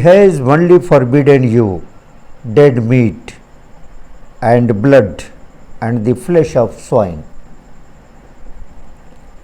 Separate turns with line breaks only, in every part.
has only forbidden you dead meat and blood and the flesh of swine،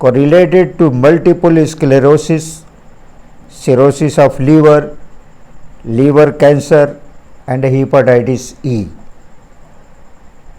correlated to multiple sclerosis, cirrhosis of liver, liver cancer and hepatitis E۔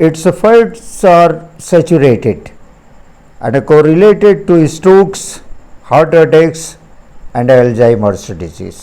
its effects are saturated and correlated to strokes, heart attacks and Alzheimer's disease۔